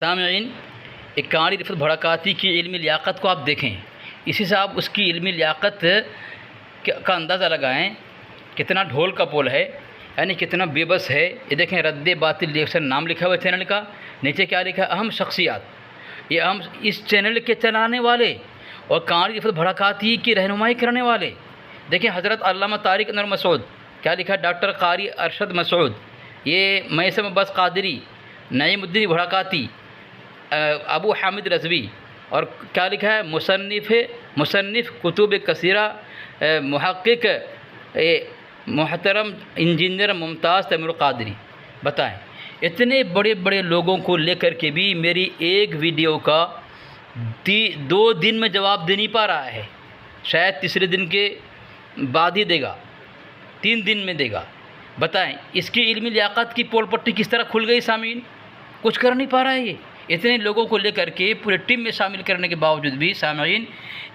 سامعین، ایک قاری رفعت بھڑکاتی کی علمی لیاقت کو آپ دیکھیں، اسی سے آپ اس کی علمی لیاقت کا اندازہ لگائیں کتنا ڈھول کا پول ہے، یعنی کتنا بے بس ہے۔ یہ دیکھیں، رد باطل ریئیکشن نام لکھا ہوا ہے چینل کا، نیچے کیا لکھا ہے؟ اہم شخصیات۔ یہ اہم اس چینل کے چلانے والے اور قاری رفعت بھڑکاتی کی رہنمائی کرنے والے، دیکھیں حضرت علامہ طارق انور مسعود، کیا لکھا ہے؟ ڈاکٹر قاری ارشد مسعود، یہ میثم عباس قادری، نعیم الدین بھڑکاتی، ابو حامد رضوی، اور کیا لکھا ہے؟ مصنف کتب کثیرہ، محقق محترم انجینئر ممتاز تیمور قادری۔ بتائیں، اتنے بڑے بڑے لوگوں کو لے کر کے بھی میری ایک ویڈیو کا 2 دن میں جواب دے نہیں پا رہا ہے، شاید تیسرے دن کے بعد ہی دے گا، 3 دن میں دے گا۔ بتائیں اس کی علمی لیاقت کی پول پٹی کس طرح کھل گئی؟ سامعین، کچھ کر نہیں پا رہا ہے یہ، اتنے لوگوں کو لے کر کے پورے ٹیم میں شامل کرنے کے باوجود بھی سامعین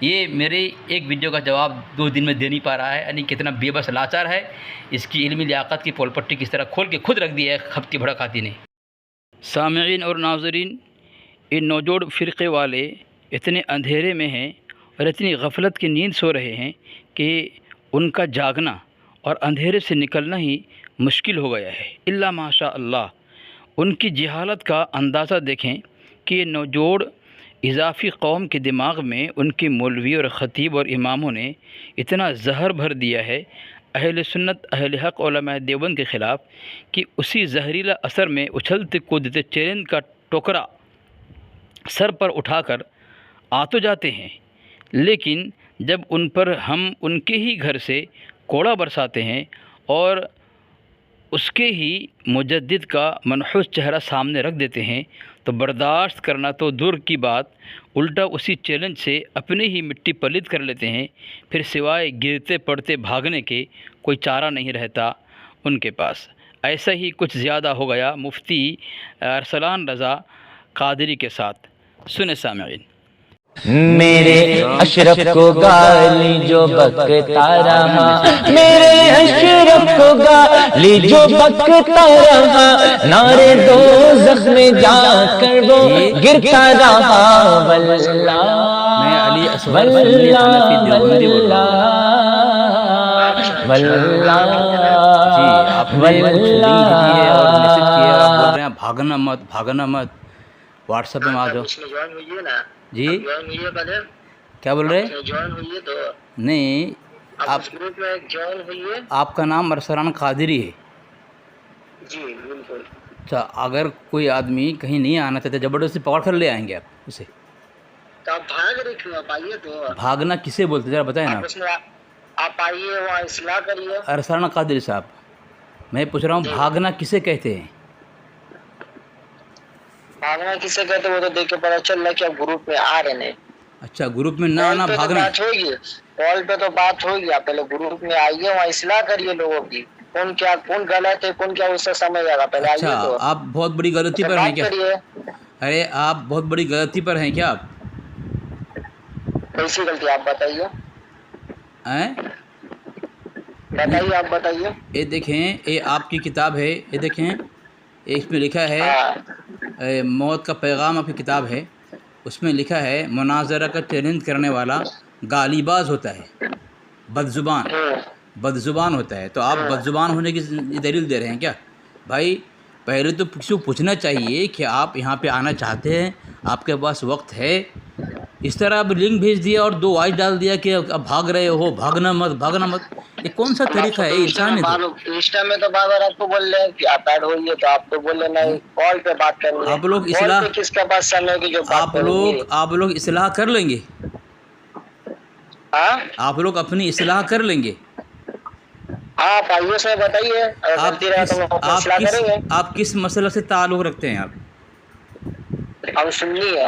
یہ میرے ایک ویڈیو کا جواب 2 دن میں دے نہیں پا رہا ہے، یعنی کتنا بے بس لاچار ہے۔ اس کی علمی لیاقت کی پول پٹی کس طرح کھول کے خود رکھ دی ہے خپتی بھڑکاتی نے۔ سامعین اور ناظرین، ان نوجوڑ فرقے والے اتنے اندھیرے میں ہیں اور اتنی غفلت کی نیند سو رہے ہیں کہ ان کا جاگنا اور اندھیرے سے نکلنا ہی مشکل ہو گیا ہے، الا ماشاء اللہ۔ ان کی جہالت کا اندازہ دیکھیں کہ یہ نوجوڑ اضافی قوم کے دماغ میں ان کے مولوی اور خطیب اور اماموں نے اتنا زہر بھر دیا ہے اہل سنت اہل حق علماء دیوبند کے خلاف کہ اسی زہریلا اثر میں اچھلتے کودتے چیلنج کا ٹوکرا سر پر اٹھا کر آ تو جاتے ہیں، لیکن جب ان پر ہم ان کے ہی گھر سے کوڑا برساتے ہیں اور اس کے ہی مجدد کا منحوس چہرہ سامنے رکھ دیتے ہیں تو برداشت کرنا تو دور کی بات، الٹا اسی چیلنج سے اپنے ہی مٹی پلید کر لیتے ہیں۔ پھر سوائے گرتے پڑتے بھاگنے کے کوئی چارہ نہیں رہتا ان کے پاس۔ ایسا ہی کچھ زیادہ ہو گیا مفتی ارسلان رضا قادری کے ساتھ۔ سنیں سامعین۔ میرے اشرف کو گالی جو بکتا رہا، میرے اشرف کو گالی جو بکتا رہا، نعرے دوزخ میں جا کر وہ گرتا رہا، واللہ میں علی اصغر سنی حنفی دیوبندی بول رہا ہوں۔ جی، آپ نے کچھ لنک دی ہے اور میسج کیا ہے، آپ بول رہے ہیں بھاگنا مت، واٹس ایپ میں آ جاؤ۔ جی کیا بول رہے؟ نہیں، آپ کا نام ارسلان قادری ہے؟ جی بالکل۔ اچھا، اگر کوئی آدمی کہیں نہیں آنا چاہتے زبردستی پکڑ کر لے آئیں گے آپ اسے؟ تو آپ بھاگ رہے کیوں؟ آپ آئیے تو۔ بھاگنا کسے بولتے ذرا بتائیں نا آپ آئیے وہاں اصلاح کریے۔ ارسلان قادری صاحب، میں پوچھ رہا ہوں بھاگنا کسے کہتے ہیں؟ بھاگنا کسے کہتے وہ تو دیکھ کے پتا چل رہا ہے کہ آپ گروپ میں آ رہے ہیں۔ اچھا، گروپ میں نہ آنا بھاگنا؟ بات ہوگی، کال پہ تو بات ہوگی، آپ پہلے گروپ میں آئیے، وہاں اصلاح کریے لوگوں کی، کون غلط ہے کون کیا اسے سمجھ آ گا، پہلے آئیے تو۔ اچھا، آپ بہت بڑی غلطی پر ہیں کیا؟ ارے آپ بہت بڑی غلطی پر ہیں کیا؟ آپ کیسی غلطی آپ بتائیے؟ بتائیے، آپ بتائیے۔ یہ دیکھیں، یہ آپ کی کتاب ہے، یہ دیکھیں اس میں لکھا ہے موت کا پیغام، آپ کی کتاب ہے، اس میں لکھا ہے مناظرہ کا چیلنج کرنے والا گالی باز ہوتا ہے، بد زبان ہوتا ہے۔ تو آپ بد زبان ہونے کی دلیل دے رہے ہیں کیا؟ بھائی پہلے تو کسی کو پوچھنا چاہیے کہ آپ یہاں پہ آنا چاہتے ہیں، آپ کے پاس وقت ہے؟ اس طرح اب لنک بھیج دیا اور 2 وائس ڈال دیا کہ اب بھاگ رہے ہو، بھاگنا مت، یہ کون سا طریقہ ہے؟ انسان ہے انسٹا میں تو بار بار آپ کو بول رہے ہیں کہ آپ ایڈ ہوئیے، تو آپ تو بول رہے نہیں، کال پہ بات کرنی ہے۔ آپ لوگ اصلاح، کس کے پاس سمے کی جو بات آپ لوگ اصلاح کر لیں گے؟ ہاں، آپ لوگ اپنی اصلاح کر لیں گے؟ آپ آئیے سے بتائیے، آپ کس مسئلے سے تعلق رکھتے ہیں؟ آپ ہم سنی ہے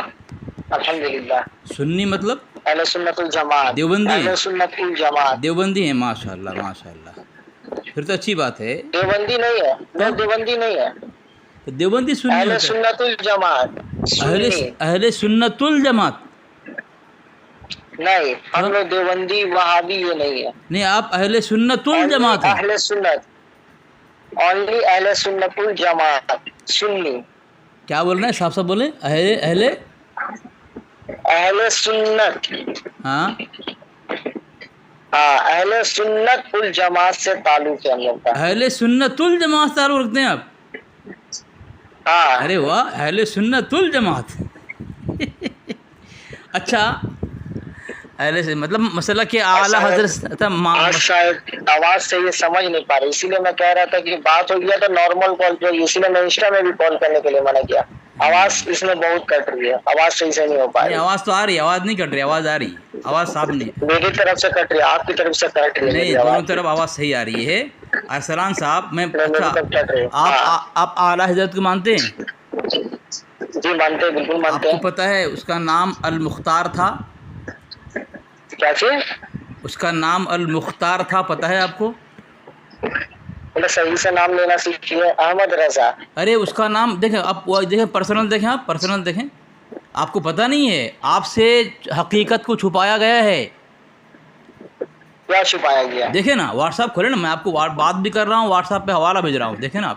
الحمدللہ۔ سنی مطلب اہل سنت الجماعت، دیوبندی ہیں؟ اہل سنت الجماعت دیوبندی ہیں؟ ماشاء اللہ ماشاء اللہ، پھر تو اچھی بات ہے۔ دیوبندی نہیں ہے، دیوبندی نہیں ہے، تو دیوبندی سنی اہل سنت الجماعت، اہل سنت الجماعت نہیں، ہم لوگ دیوبندی وہابی یہ نہیں ہے۔ نہیں، آپ اہل سنت الجماعت ہیں؟ اہل سنت، اونلی اہل سنت الجماعت، سنی۔ کیا بول رہے ہیں صاحب صاحب بولیں؟ اہل سنت، ہاں ہاں اہل سنت الجماعت سے تعلق ہے ہم لوگ کا. اہل سنت الجماعت سے تعلق رکھتے ہیں آپ؟ ہاں ارے واہ، اہل سنت الجماعت. اچھا، اہل سے مطلب مسئلہ کہ اعلیٰ حضرت آج شاید آواز سے یہ سمجھ نہیں پا رہی، اسی لیے میں کہہ رہا تھا کہ بات ہو گیا تو نارمل کال پہ، اسی لیے میں انسٹا میں بھی کال کرنے کے لیے منع کیا. آواز اس میں بہت کٹ رہی ہے، آواز صحیح سے نہیں ہو پا نہیں، رہی. آواز تو آ رہی ہے، آواز نہیں کٹ رہی، آواز آ رہی ہے، آواز صاف نہیں ہے. میری طرف سے کٹ رہی ہے، آپ کی طرف سے کٹ رہی ہے نہیں، میری دونوں آواز. طرف آواز صحیح آ رہی ہے. ارسلان صاحب، میں میری اچھا، طرف کٹ رہی ہے. آپ اعلیٰ حضرت کو مانتے ہیں؟ جی مانتے ہیں، بالکل آپ مانتے کو ہیں. پتہ ہے اس کا نام المختار تھا؟ کیا چیز؟ اس کا نام المختار تھا، پتہ ہے آپ کو؟ بولے صحیح سے نام لینا سیکھیے. احمد رضا. ارے اس کا نام دیکھیں، آپ دیکھیں پرسنل، دیکھیں آپ پرسنل دیکھیں، آپ کو پتہ نہیں ہے، آپ سے حقیقت کو چھپایا گیا ہے. کیا چھپایا گیا؟ دیکھیں نا، واٹس ایپ کھولے نا، میں آپ کو بات بھی کر رہا ہوں، واٹس ایپ پہ حوالہ بھیج رہا ہوں، دیکھیں نا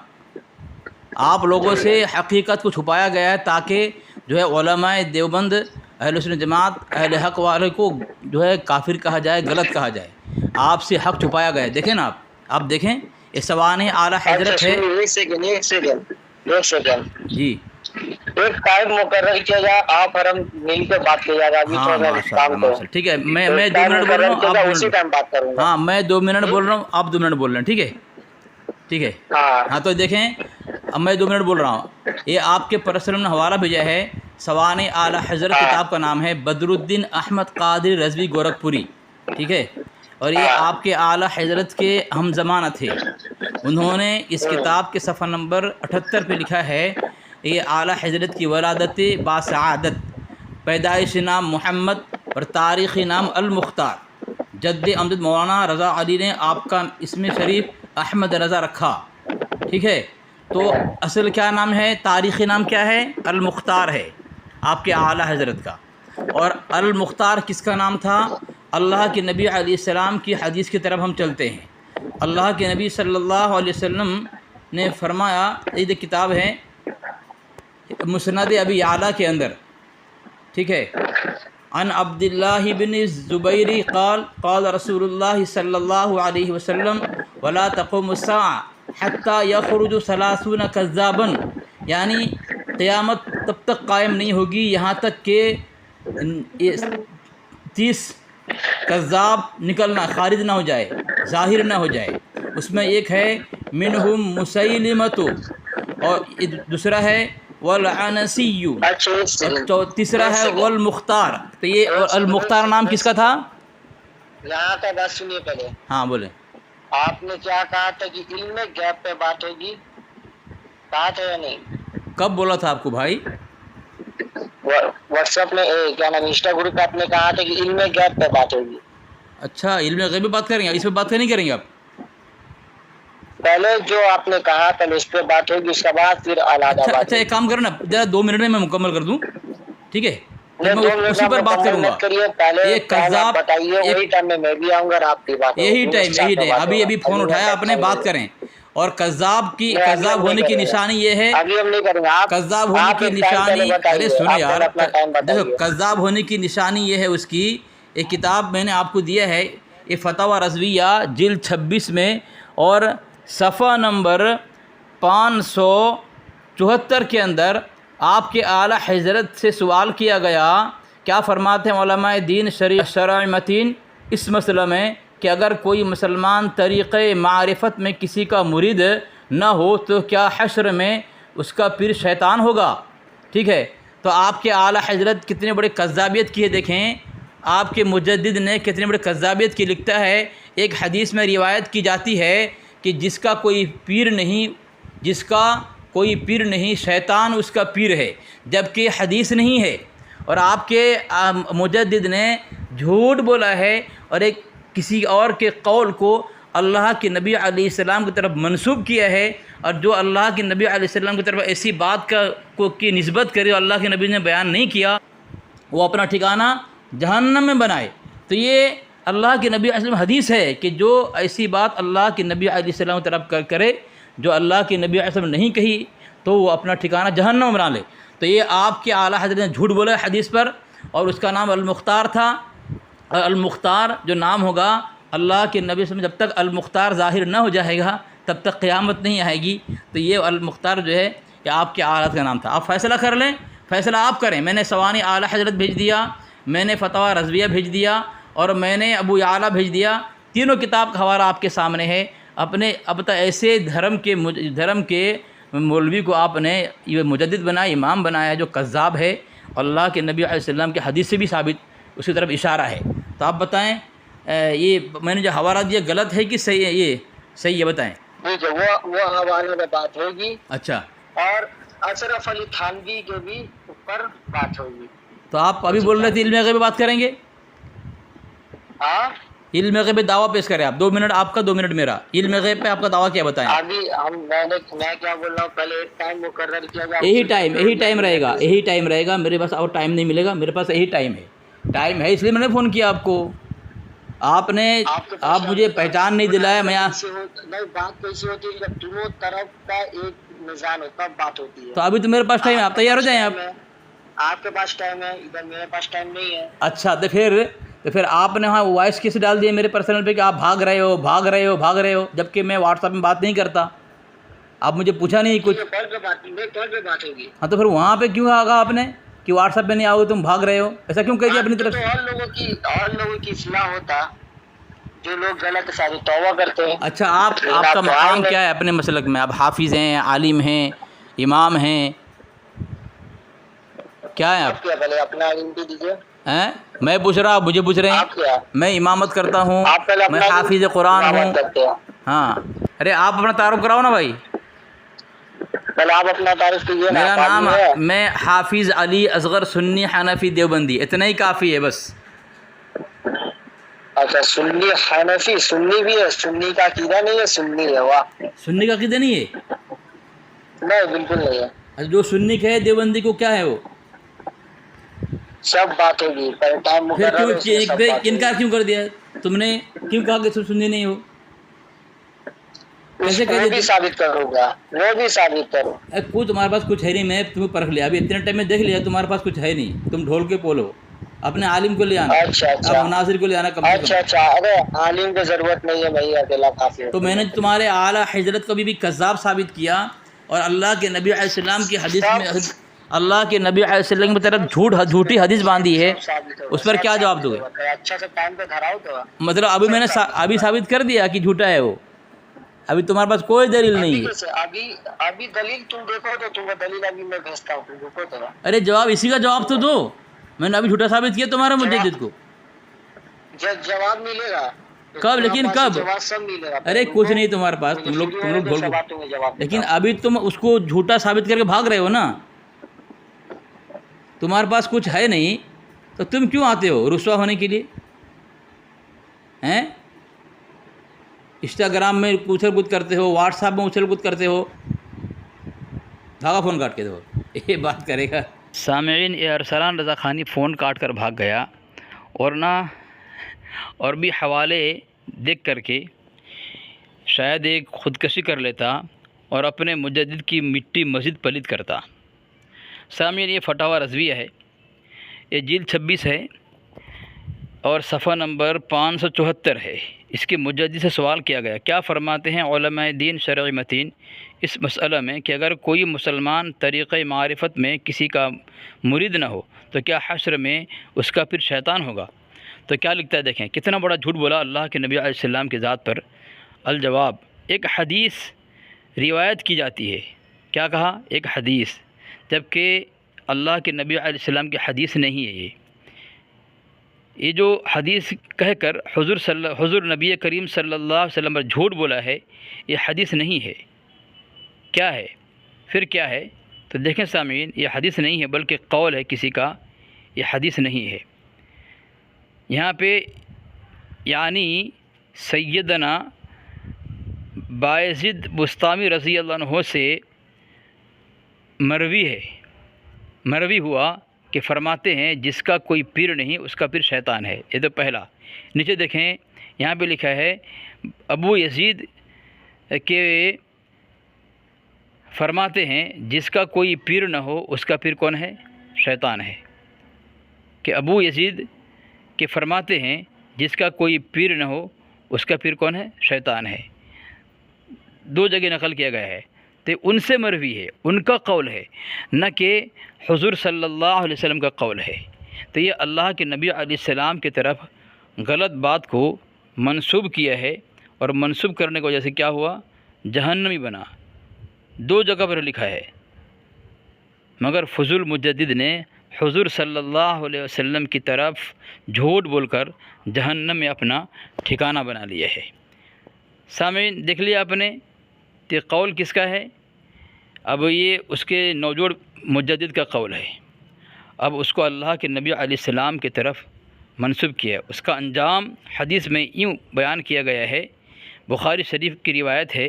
آپ لوگوں سے حقیقت کو چھپایا گیا ہے تاکہ جو ہے علماء دیوبند، اہل سنت جماعت، اہل حق والے کو جو ہے کافر کہا جائے، غلط کہا جائے. آپ سے حق چھپایا گیا ہے. دیکھیں نا آپ دیکھیں، یہ سوانح اعلیٰ حضرت ہے. ایک سیکنڈ. جی ایک ٹائم مقرر کیا جائے، آپ اور ہم مل کے بات کیا جائے گا. ابھی ہاں، تو میں ماشاء اللہ کام پہ ماشاء ہوں. اللہ، ٹھیک ہے. میں 2 ٹائم منٹ بول رہا مقرر ہوں، کیا آپ جائے، 2 اسی منٹ. ٹائم بات کروں گا. ہاں، میں 2 منٹ بول رہا ہوں، آپ 2 منٹ بول رہے ہیں، ٹھیک ہے ٹھیک ہے. ہاں تو دیکھیں، اب میں 2 منٹ بول رہا ہوں. یہ آپ کے پرسنل نے حوالہ بھیجا ہے، سوانح اعلیٰ حضرت، کتاب کا نام ہے بدر الدین احمد قادری رضوی گورکھپوری، ٹھیک ہے. اور یہ آپ کے اعلیٰ حضرت کے ہم زمانہ تھے. انہوں نے اس کتاب کے صفحہ نمبر 78 پہ لکھا ہے، یہ اعلیٰ حضرت کی ولادت باسعادت، پیدائش نام محمد اور تاریخی نام المختار. جد امجد مولانا رضا علی نے آپ کا اسم شریف احمد رضا رکھا، ٹھیک ہے. تو اصل کیا نام ہے، تاریخی نام کیا ہے؟ المختار ہے آپ کے اعلیٰ حضرت کا. اور المختار کس کا نام تھا؟ اللہ کے نبی علیہ السلام کی حدیث کی طرف ہم چلتے ہیں. اللہ کے نبی صلی اللہ علیہ وسلم نے فرمایا، یہ کتاب ہے مسند ابی اعلیٰ کے اندر، ٹھیک ہے. عن عبد اللہ بن الزبیر قال قال رسول اللہ صلی اللہ علیہ وسلم ولا تقوم الساعة حتى يخرج 30 كذابا، یعنی قیامت تب تک قائم نہیں ہوگی یہاں تک کہ 30 کذاب نکلنا، خارج نہ ہو جائے، ظاہر نہ ہو جائے. اس میں ایک ہے منہم مسیلمۃ، اور دوسرا ہے والعنسی، اور تیسرا ہے والمختار. تو یہ المختار نام کس کا تھا؟ یہاں کا بات سنیے پہلے. ہاں بولیں. آپ نے کیا کہا تھا کہ علم گیپ پہ بات ہوگی، کہا تھا یا نہیں؟ کب بولا تھا آپ کو بھائی؟ واٹس ایپ میں کیا نام، انسٹا گروپ پہ آپ نے کہا تھا کہ علم گیپ پہ بات ہوگی. اچھا، علم غیب پہ بات کریں گے، اس پہ بات نہیں کریں گے آپ؟ پہلے جو آپ نے کہا پہلے اس پہ بات ہوگی، اس کے بعد پھر علیحدہ بات. اچھا ایک کام کرو نا، ذرا 2 منٹ میں مکمل کر دوں، ٹھیک ہے. پھر میں 2 منٹ اسی پر بات کروں گا. کریے. پہلے یہ کذاب، بتائیے، وہی ٹائم میں بھی آؤں گا اور آپ کی بات یہی ٹائم ابھی فون اٹھایا آپ نے، بات کریں. اور کذاب ہونے کی نشانی یہ ہے، ابھی ہم نہیں کریں گے. کذاب ہونے کی نشانی، ارے سنو یار، دیکھو کذاب ہونے کی نشانی یہ ہے اس کی، ایک کتاب میں نے آپ کو دیا ہے، یہ فتاوی رضویہ جلد 26 میں، اور صفحہ نمبر 574 کے اندر آپ کے اعلیٰ حضرت سے سوال کیا گیا، کیا فرماتے ہیں علماء دین شرع متین اس مسئلہ میں کہ اگر کوئی مسلمان طریقۂ معرفت میں کسی کا مرید نہ ہو تو کیا حشر میں اس کا پیر شیطان ہوگا، ٹھیک ہے. تو آپ کے اعلیٰ حضرت کتنے بڑے کذابیت کی ہے، دیکھیں آپ کے مجدد نے کتنے بڑے کذابیت کی لکھتا ہے. ایک حدیث میں روایت کی جاتی ہے کہ جس کا کوئی پیر نہیں شیطان اس کا پیر ہے، جبکہ حدیث نہیں ہے. اور آپ کے مجدد نے جھوٹ بولا ہے اور ایک کسی اور کے قول کو اللہ کے نبی علیہ السلام کی طرف منسوب کیا ہے. اور جو اللہ کے نبی علیہ السلام کی طرف ایسی بات کی نسبت کرے اللہ کے نبی نے بیان نہیں کیا، وہ اپنا ٹھکانہ جہنم میں بنائے. تو یہ اللہ کے نبی علیہ السلام حدیث ہے کہ جو ایسی بات اللہ کے نبی علیہ السلام کی طرف کرے جو اللہ کے نبی علیہ السلام نہیں کہی، تو وہ اپنا ٹھکانہ جہنم بنا لے۔ تو یہ آپ کے اعلیٰ حضرت نے جھوٹ بولا حدیث پر، اور اس کا نام المختار تھا۔ اور المختار جو نام ہوگا اللہ کے نبی صلی اللہ علیہ وسلم، جب تک المختار ظاہر نہ ہو جائے گا تب تک قیامت نہیں آئے گی۔ تو یہ المختار جو ہے یہ آپ کے اعلیٰ کا نام تھا۔ آپ فیصلہ کر لیں، فیصلہ آپ کریں۔ میں نے سوانی اعلیٰ حضرت بھیج دیا، میں نے فتویٰ رضویہ بھیج دیا، اور میں نے ابو یعلا بھیج دیا۔ تینوں کتاب کا حوالہ آپ کے سامنے ہے۔ اپنے اب تک ایسے دھرم کے مولوی کو آپ نے یہ مجدد بنایا، امام بنایا، جو کذاب ہے، اللہ کے نبی علیہ السلام کے حدیث سے بھی ثابت اس کی طرف اشارہ ہے۔ تو آپ بتائیں یہ میں نے جو حوالہ دیا غلط ہے کہ صحیح ہے؟ یہ صحیح ہے، بتائیں۔ ٹھیک ہے، وہ حوالے میں بات ہوگی، اچھا، اور اشرف علی تھانوی کے بھی اوپر بات ہوگی۔ تو آپ ابھی بول رہے تھے علم غیب پہ بات کریں گے؟ ہاں، علم غیب پہ دعویٰ پیش کریں آپ، 2 منٹ آپ کا 2 منٹ میرا۔ علم غیب پہ آپ کا دعویٰ کیا بتائیں؟ ابھی میں کیا بول رہا ہوں، پہلے ایک ٹائم مقرر کیا جائے۔ یہی ٹائم رہے گا، میرے پاس اور ٹائم نہیں ملے گا، میرے پاس یہی ٹائم ہے، اس لیے میں نے فون کیا آپ کو۔ آپ مجھے پہچان نہیں دلایا۔ میں بات کیسی ہوتی ہے جب دونوں طرف کا ایک نظام ہے تب بات ہوتی ہے۔ تو ابھی تو میرے پاس ٹائم ہے، آپ تیار ہو جائیں۔ آپ کے پاس ٹائم ہے، ادھر میرے پاس ٹائم نہیں ہے۔ اچھا، تو پھر آپ نے وہاں وائس کیسے ڈال دیا میرے پرسنل پہ کہ آپ بھاگ رہے ہو، جبکہ میں واٹس ایپ میں بات نہیں کرتا؟ آپ مجھے پوچھا نہیں کچھ؟ کال پہ بات ہوگی۔ ہاں، تو پھر وہاں پہ کیوں آگا آپ نے کہ واٹس ایپ پہ نہیں آؤ تم بھاگ رہے ہو؟ ایسا کیوں کہہ دیا اپنی طرف سے؟ اور لوگوں کی اصلاح ہوتا، جو لوگ غلط ساری توبہ کرتے ہیں۔ اچھا، آپ کا مقام کیا ہے اپنے مسلک میں؟ آپ حافظ ہیں، عالم ہیں، امام ہیں، کیا ہے آپ؟ پہلے اپنا علم بھی دیجیے۔ میں پوچھ رہا، مجھے پوچھ رہے آپ کیا؟ ہیں؟ میں امامت کرتا ہوں، آپ پہلے اپنا میں حافظ قرآن ہوں۔ امامت کرتے ہیں۔ ہاں، ارے آپ اپنا تعارف کراؤ نا بھائی۔ پہلے آپ اپنا تعارف کیجیے نا۔ میرا نام میں حافظ علی اصغر سنی حنفی دیوبندی، اتنا ہی کافی ہے بس۔ اچھا، سنی حنفی، سنی بھی ہے، سنی کا عقیدہ نہیں ہے، سنی ہے۔ واہ، سنی کا عقیدہ نہیں ہے؟ نہیں، بالکل نہیں ہے۔ جو سنی کہے دیوبندی کو کیا ہے وہ؟ سب بات ہوگی، پہلے ٹائم پھر مقرر ہے، اس میں سب بات ہوگی۔ انکار کیوں کر دیا تم نے؟ کیوں کہا کہ تم سنی نہیں ہو؟ کیسے کہہ وہ بھی ثابت کروں گا، وہ بھی ثابت کرو۔ تمہارے پاس کچھ ہے نہیں، میں تمہیں پرکھ لیا، ابھی اتنے ٹائم میں دیکھ لیا تمہارے پاس کچھ ہے نہیں، تم ڈھول کے پولو۔ اپنے عالم کو لے آنا، اچھا، اب مناظر کو لے آنا کم سے کم۔ اچھا، ارے عالم کی ضرورت نہیں ہے، میں اکیلا کافی ہوں۔ تو میں نے تمہارے اعلیٰ حضرت کو بھی کذاب ثابت کیا، اور اللہ کے نبی علیہ السلام کی حدیث میں اللہ کے نبی علیہ السلام کی طرف جھوٹی حدیث باندھی ہے، اس پر کیا جواب دو گے؟ اچھا سے ٹائم پہ دھراؤ تو۔ مطلب ابھی میں نے ثابت کر دیا کہ جھوٹا ہے وہ، ابھی تمہارے پاس کوئی دلیل نہیں ہے۔ ابھی دلیل تم دیکھو تو تمہیں دلیل ابھی میں بھیجتا ہوں، تم رکو تو۔ ارے جواب اسی کا جواب تو دو، میں نے ابھی جھوٹا ثابت کیا تمہارے مجدد کو۔ جواب ملے گا کب؟ لیکن کب؟ جواب سب ملے گا۔ ارے کچھ نہیں تمہارے پاس، تم لوگ ڈھول کو، لیکن ابھی تم اس کو جھوٹا ثابت کر کے بھاگ رہے ہو نا، تمہارے پاس کچھ ہے نہیں تو تم کیوں آتے ہو رسوا ہونے کے لیے؟ ہیں؟ انسٹاگرام میں اچھل کود کرتے ہو، واٹس ایپ میں اچھل کود کرتے ہو، بھاگا فون کاٹ کے دو، یہ بات کرے گا۔ سامعین، یہ ارسلان رضا خانی فون کاٹ کر بھاگ گیا، اور بھی حوالے دیکھ کر کے شاید ایک خودکشی کر لیتا اور اپنے مجدد کی مٹی مزید پلید کرتا۔ سامعین، یہ فتاویٰ رضویہ ہے، یہ جلد 26 ہے اور صفحہ نمبر 574 ہے۔ اس کے مجدد سے سوال کیا گیا، کیا فرماتے ہیں علماء دین شرعی متین اس مسئلہ میں کہ اگر کوئی مسلمان طریقہ معرفت میں کسی کا مرید نہ ہو تو کیا حشر میں اس کا پھر شیطان ہوگا؟ تو کیا لکھتا ہے، دیکھیں کتنا بڑا جھوٹ بولا اللہ کے نبی علیہ السلام کی ذات پر۔ الجواب، ایک حدیث روایت کی جاتی ہے، کیا کہا؟ ایک حدیث، جبکہ اللہ کے نبی علیہ السلام کی حدیث نہیں ہے یہ جو حدیث کہہ کر حضور نبی کریم صلی اللہ علیہ وسلم پر جھوٹ بولا ہے، یہ حدیث نہیں ہے۔ کیا ہے پھر؟ کیا ہے؟ تو دیکھیں سامعین، یہ حدیث نہیں ہے بلکہ قول ہے کسی کا، یہ حدیث نہیں ہے۔ یہاں پہ یعنی سیدنا بایزید بسطامی رضی اللہ عنہ سے مروی ہوا کہ فرماتے ہیں جس کا کوئی پیر نہیں اس کا پیر شیطان ہے۔ یہ تو پہلا۔ نیچے دیکھیں، یہاں پہ لکھا ہے ابو یزید کے فرماتے ہیں جس کا کوئی پیر نہ ہو اس کا پیر کون ہے؟ شیطان ہے۔ کہ ابو یزید کے فرماتے ہیں جس کا کوئی پیر نہ ہو اس کا پیر کون ہے؟ شیطان ہے۔ 2 جگہ نقل کیا گیا ہے، تو ان سے مروی ہے، ان کا قول ہے، نہ کہ حضور صلی اللہ علیہ وسلم کا قول ہے۔ تو یہ اللہ کے نبی علیہ السلام کی طرف غلط بات کو منسوب کیا ہے، اور منسوب کرنے کی وجہ سے کیا ہوا؟ جہنمی بنا۔ 2 جگہ پر لکھا ہے، مگر فضول مجدد نے حضور صلی اللہ علیہ وسلم کی طرف جھوٹ بول کر جہنم میں اپنا ٹھکانہ بنا لیا ہے۔ سامعین دیکھ لیا آپ نے کہ قول کس کا ہے؟ اب یہ اس کے نوجوڑ مجدد کا قول ہے، اب اس کو اللہ کے نبی علیہ السلام کی طرف منسوب کیا۔ اس کا انجام حدیث میں یوں بیان کیا گیا ہے، بخاری شریف کی روایت ہے،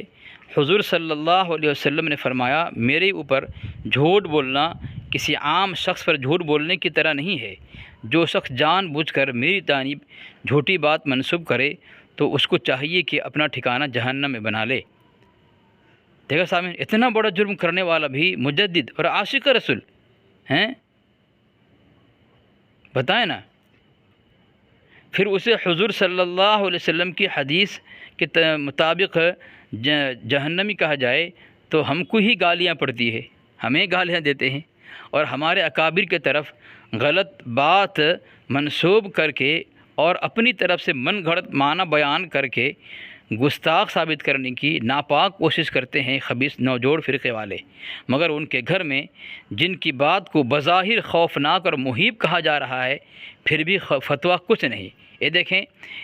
حضور صلی اللہ علیہ وسلم نے فرمایا میرے اوپر جھوٹ بولنا کسی عام شخص پر جھوٹ بولنے کی طرح نہیں ہے۔ جو شخص جان بوجھ کر میری جانب جھوٹی بات منسوب کرے تو اس کو چاہیے کہ اپنا ٹھکانہ جہنم میں بنا لے۔ دیکھا سامنے، اتنا بڑا جرم کرنے والا بھی مجدد اور عاشق رسول ہیں، بتائیں نا۔ پھر اسے حضور صلی اللہ علیہ وسلم کی حدیث کے مطابق جہنمی کہا جائے تو ہم کو ہی گالیاں پڑتی ہے، ہمیں گالیاں دیتے ہیں، اور ہمارے اکابر کے طرف غلط بات منسوب کر کے اور اپنی طرف سے من گھڑت معنی بیان کر کے گستاخ ثابت کرنے کی ناپاک کوشش کرتے ہیں خبیث نوجوڑ فرقے والے، مگر ان کے گھر میں جن کی بات کو بظاہر خوفناک اور مہیب کہا جا رہا ہے پھر بھی فتویٰ کچھ نہیں۔ یہ دیکھیں،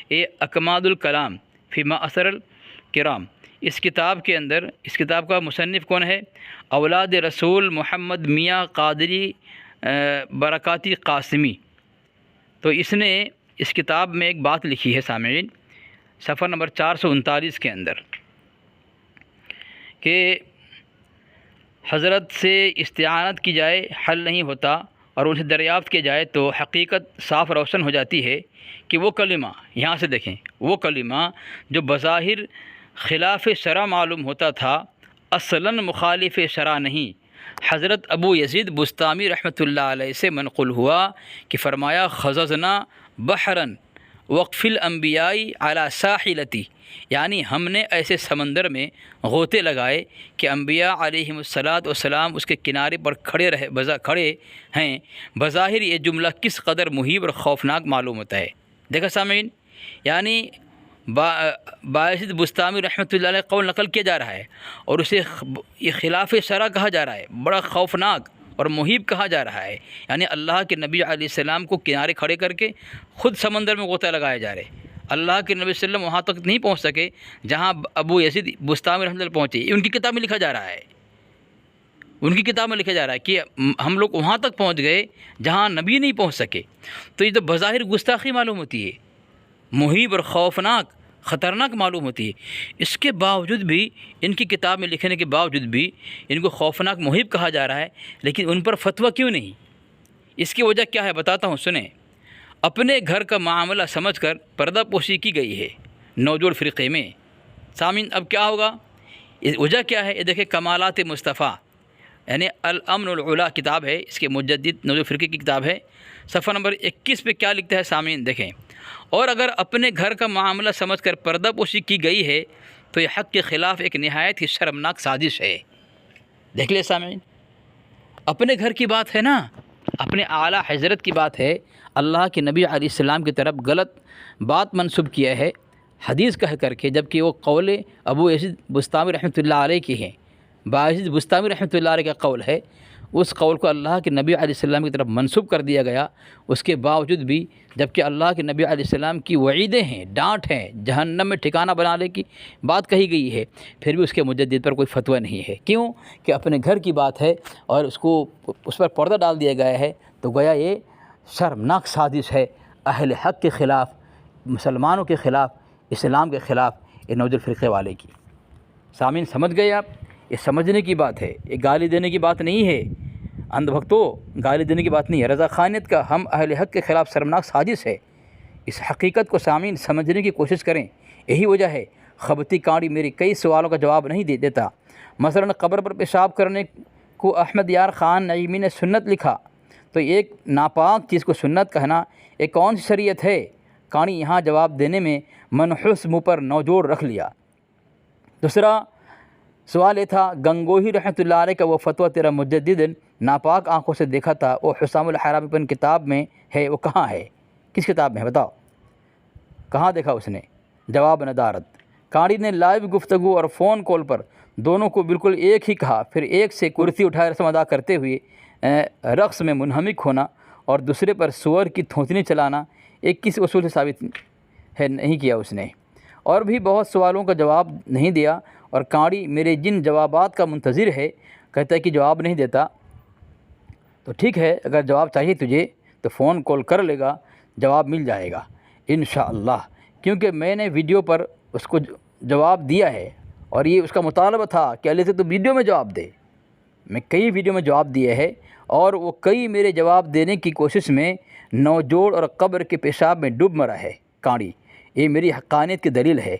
یہ اکمال الکلام فی ما اثر الکرام، اس کتاب کے اندر، اس کتاب کا مصنف کون ہے؟ اولاد رسول محمد میاں قادری برکاتی قاسمی۔ تو اس نے اس کتاب میں ایک بات لکھی ہے سامعین، صفحہ نمبر 439 کے اندر، کہ حضرت سے استعانت کی جائے حل نہیں ہوتا، اور ان سے دریافت کی جائے تو حقیقت صاف روشن ہو جاتی ہے کہ وہ کلمہ، یہاں سے دیکھیں، وہ کلمہ جو بظاہر خلاف شرع معلوم ہوتا تھا اصلاً مخالف شرع نہیں۔ حضرت ابو یزید بستامی رحمۃ اللہ علیہ سے منقول ہوا کہ فرمایا خززنا بحراً وقف الانبیاء علی ساحلتی، یعنی ہم نے ایسے سمندر میں غوطے لگائے کہ انبیاء علیہم السلام اس کے کنارے پر کھڑے ہیں۔ بظاہر یہ جملہ کس قدر محیب اور خوفناک معلوم ہوتا ہے۔ دیکھا سامعین، یعنی بایزید بستامی رحمۃ اللہ علیہ قول نقل کیا جا رہا ہے اور اسے یہ خلاف شرع کہا جا رہا ہے، بڑا خوفناک اور محیب کہا جا رہا ہے، یعنی اللہ کے نبی علیہ السلام کو کنارے کھڑے کر کے خود سمندر میں غوطہ لگائے جا رہے۔ اللہ کے نبی صلی اللہ علیہ وسلم وہاں تک نہیں پہنچ سکے جہاں ابو یزید بستامی رحمۃ اللہ پہنچے، ان کی کتاب میں لکھا جا رہا ہے، ان کی کتاب میں لکھا جا رہا ہے کہ ہم لوگ وہاں تک پہنچ گئے جہاں نبی نہیں پہنچ سکے۔ تو یہ تو بظاہر گستاخی معلوم ہوتی ہے، محیب اور خوفناک خطرناک معلوم ہوتی ہے۔ اس کے باوجود بھی، ان کی کتاب میں لکھنے کے باوجود بھی ان کو خوفناک محیب کہا جا رہا ہے، لیکن ان پر فتویٰ کیوں نہیں؟ اس کی وجہ کیا ہے بتاتا ہوں، سنیں۔ اپنے گھر کا معاملہ سمجھ کر پردہ پوشی کی گئی ہے نوجوڑ فرقے میں۔ سامعین اب کیا ہوگا؟ وجہ کیا ہے؟ یہ دیکھیں، کمالات مصطفیٰ یعنی الامن العلا کتاب ہے، اس کے مجدد نوجوڑ فرقے کی کتاب ہے، صفحہ نمبر 21 پہ کیا لکھتا ہے سامعین دیکھیں۔ اور اگر اپنے گھر کا معاملہ سمجھ کر پردہ پوشی کی گئی ہے تو یہ حق کے خلاف ایک نہایت ہی شرمناک سازش ہے۔ دیکھ لے سامعین، اپنے گھر کی بات ہے نا، اپنے اعلیٰ حضرت کی بات ہے، اللہ کے نبی علیہ السلام کی طرف غلط بات منسوب کیا ہے حدیث کہہ کر کے، جبکہ وہ قول ابو یزید بستامی رحمۃ اللہ علیہ کی ہیں، بایزید بستامی رحمۃ اللہ علیہ کا قول ہے، اس قول کو اللہ کے نبی علیہ السلام کی طرف منسوب کر دیا گیا۔ اس کے باوجود بھی جبکہ اللہ کے نبی علیہ السلام کی وعیدیں ہیں، ڈانٹ ہیں، جہنم میں ٹھکانہ بنانے کی بات کہی گئی ہے، پھر بھی اس کے مجدد پر کوئی فتویٰ نہیں ہے۔ کیوں کہ اپنے گھر کی بات ہے اور اس پر پردہ ڈال دیا گیا ہے، تو گویا یہ شرمناک سازش ہے اہل حق کے خلاف، مسلمانوں کے خلاف، اسلام کے خلاف، یہ نوجوان فرقے والے کی۔ سامعین سمجھ گئے آپ؟ یہ سمجھنے کی بات ہے، یہ گالی دینے کی بات نہیں ہے، اندھ بھکتو گالی دینے کی بات نہیں ہے، رضا خانیت کا ہم اہل حق کے خلاف شرمناک سازش ہے۔ اس حقیقت کو سامعین سمجھنے کی کوشش کریں، یہی وجہ ہے خبتی کانڈی میری کئی سوالوں کا جواب نہیں دیتا، مثلا قبر پر پیشاب کرنے کو احمد یار خان نعیمی نے سنت لکھا تو ایک ناپاک چیز کو سنت کہنا ایک کون سی شریعت ہے؟ کانی یہاں جواب دینے میں منحوس منہ پر نوجوڑ رکھ لیا۔ دوسرا سوال یہ تھا، گنگوہی رحمۃ اللہ علیہ کا وہ فتویٰ تیرا مجدد ناپاک آنکھوں سے دیکھا تھا، وہ حسام الحرام اپن کتاب میں ہے، وہ کہاں ہے؟ کس کتاب میں ہے بتاؤ، کہاں دیکھا اس نے؟ جواب ندارت۔ قاری نے لائیو گفتگو اور فون کال پر دونوں کو بالکل ایک ہی کہا، پھر ایک سے کرسی اٹھائے رسم ادا کرتے ہوئے رقص میں منہمک ہونا اور دوسرے پر سور کی تھوتنی چلانا ایک کس اصول سے ثابت ہے نہیں کیا اس نے، اور بھی بہت سوالوں کا جواب نہیں دیا، اور قاری میرے جن جوابات کا منتظر ہے کہتا ہے کہ جواب نہیں دیتا۔ تو ٹھیک ہے، اگر جواب چاہیے تجھے تو فون کال کر لے گا، جواب مل جائے گا انشاءاللہ، کیونکہ میں نے ویڈیو پر اس کو جواب دیا ہے، اور یہ اس کا مطالبہ تھا کہ علی سے تو ویڈیو میں جواب دے۔ میں کئی ویڈیو میں جواب دیے ہے، اور وہ کئی میرے جواب دینے کی کوشش میں نوجوڑ اور قبر کے پیشاب میں ڈوب مرا ہے قاری، یہ میری حقانیت کی دلیل ہے۔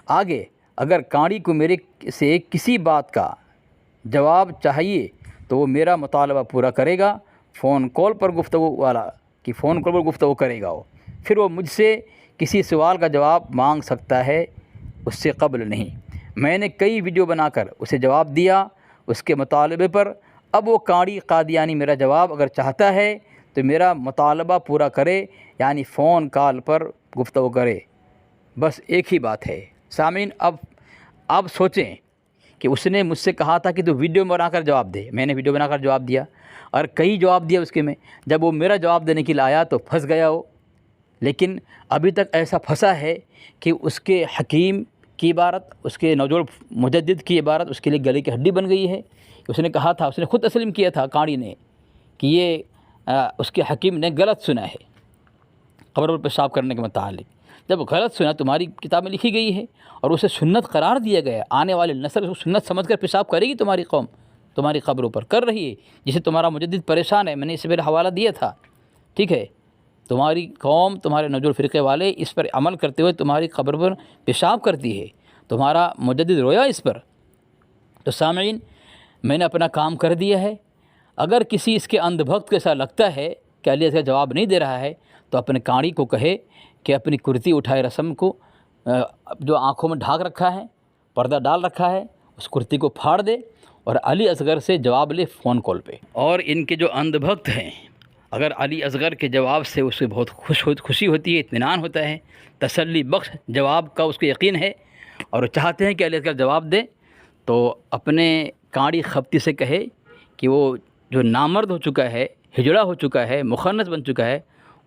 آگے اگر قاری کو میرے سے کسی بات کا جواب چاہیے تو وہ میرا مطالبہ پورا کرے گا، فون کال پر گفتگو والا کہ فون کال پر گفتگو کرے گا وہ، پھر وہ مجھ سے کسی سوال کا جواب مانگ سکتا ہے، اس سے قبل نہیں۔ میں نے کئی ویڈیو بنا کر اسے جواب دیا اس کے مطالبے پر، اب وہ قاری قادیانی میرا جواب اگر چاہتا ہے تو میرا مطالبہ پورا کرے، یعنی فون کال پر گفتگو کرے، بس ایک ہی بات ہے۔ سامعین، اب سوچیں کہ اس نے مجھ سے کہا تھا کہ تو ویڈیو بنا کر جواب دے، میں نے ویڈیو بنا کر جواب دیا اور کئی جواب دیا اس کے میں، جب وہ میرا جواب دینے کے لیے آیا تو پھنس گیا وہ، لیکن ابھی تک ایسا پھنسا ہے کہ اس کے حکیم کی عبارت، اس کے نوجوڑ مجدد کی عبارت اس کے لیے گلے کی ہڈی بن گئی ہے۔ اس نے کہا تھا، اس نے خود تسلیم کیا تھا قاری نے کہ یہ اس کے حکیم نے غلط سنا ہے قبر پر پیشاب کرنے کے متعلق۔ جب غلط سنا، تمہاری کتاب میں لکھی گئی ہے اور اسے سنت قرار دیا گیا، آنے والی نسل اس کو سنت سمجھ کر پیشاب کرے گی، تمہاری قوم تمہاری قبروں پر کر رہی ہے، جسے تمہارا مجدد پریشان ہے، میں نے اس سے پہلے حوالہ دیا تھا، ٹھیک ہے؟ تمہاری قوم، تمہارے نوجوڑ فرقے والے اس پر عمل کرتے ہوئے تمہاری قبر پر پیشاب کرتی ہے، تمہارا مجدد رویا اس پر۔ تو سامعین، میں نے اپنا کام کر دیا ہے۔ اگر کسی اس کے اندھ بھکت کو ایسا لگتا ہے کہ علی کا جواب نہیں دے رہا ہے تو اپنے قاری کو کہے کہ اپنی کرتی اٹھائے رسم کو جو آنکھوں میں ڈھانک رکھا ہے، پردہ ڈال رکھا ہے، اس کرتی کو پھاڑ دے اور علی اصغر سے جواب لے فون کال پہ۔ اور ان کے جو اندھ بھکت ہیں، اگر علی اصغر کے جواب سے اسے بہت خوشی ہوتی ہے، اطمینان ہوتا ہے، تسلی بخش جواب کا اس کو یقین ہے، اور وہ چاہتے ہیں کہ علی اصغر جواب دے، تو اپنے قاری خبتی سے کہے کہ وہ جو نامرد ہو چکا ہے، ہجڑا ہو چکا ہے، مخنث بن چکا ہے،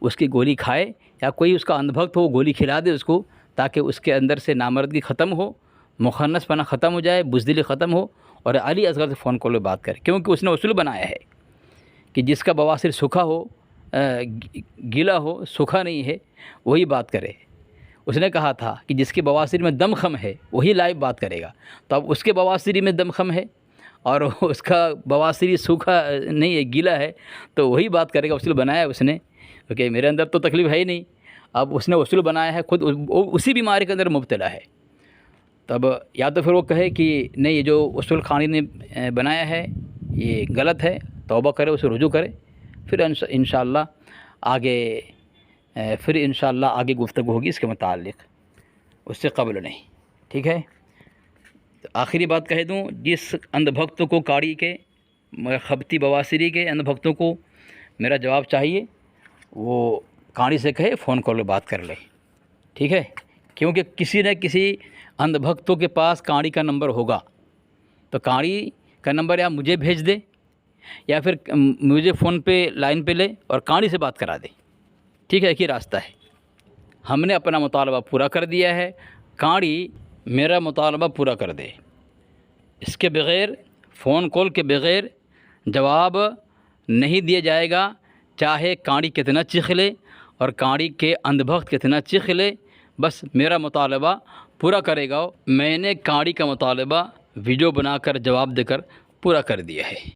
اس کی گولی کھائے، یا کوئی اس کا اندھ بھکت ہو گولی کھلا دے اس کو، تاکہ اس کے اندر سے نامردگی ختم ہو، مخنث پنا ختم ہو جائے، بزدلی ختم ہو، اور علی اصغر سے فون کال پہ بات کرے، کیونکہ اس نے اصول بنایا ہے کہ جس کا بواسیر سوکھا ہو، گیلا ہو، سوکھا نہیں ہے، وہی بات کرے۔ اس نے کہا تھا کہ جس کے بواسیر میں دم خم ہے وہی لائیو بات کرے گا، تو اب اس کے بواسیری میں دم خم ہے اور اس کا بواسیری سوکھا نہیں ہے، گیلا ہے، تو وہی بات کرے گا۔ اصول بنایا ہے اس نے، کیونکہ میرے اندر تو تکلیف ہے ہی نہیں، اب اس نے اصول بنایا ہے، خود اسی بیماری کے اندر مبتلا ہے۔ تب یا تو پھر وہ کہے کہ نہیں، یہ جو اصول قاری نے بنایا ہے یہ غلط ہے، توبہ کرے، اسے رجوع کرے، پھر انشاءاللہ آگے گفتگو ہوگی اس کے متعلق، اس سے قبل نہیں، ٹھیک ہے؟ تو آخری بات کہہ دوں، جس اندھ بھکتوں کو قاری کے خبتی بواسیری کے اندھ بھکتوں کو میرا جواب چاہیے، وہ قاری سے کہے فون کال پہ بات کر لے، ٹھیک ہے؟ کیونکہ کسی نہ کسی اندھ بھکتوں کے پاس قاری کا نمبر ہوگا، تو قاری کا نمبر یا مجھے بھیج دے یا پھر مجھے فون پہ لائن پہ لے اور قاری سے بات کرا دے، ٹھیک ہے؟ ایک ہی راستہ ہے۔ ہم نے اپنا مطالبہ پورا کر دیا ہے، قاری میرا مطالبہ پورا کر دے، اس کے بغیر، فون کال کے بغیر جواب نہیں دیا جائے گا، چاہے قاری کتنا چیخ لے اور قاری کے اندھ بھکت کتنا چیخ لے، بس میرا مطالبہ پورا کرے گا۔ میں نے قاری کا مطالبہ ویڈیو بنا کر جواب دے کر پورا کر دیا ہے۔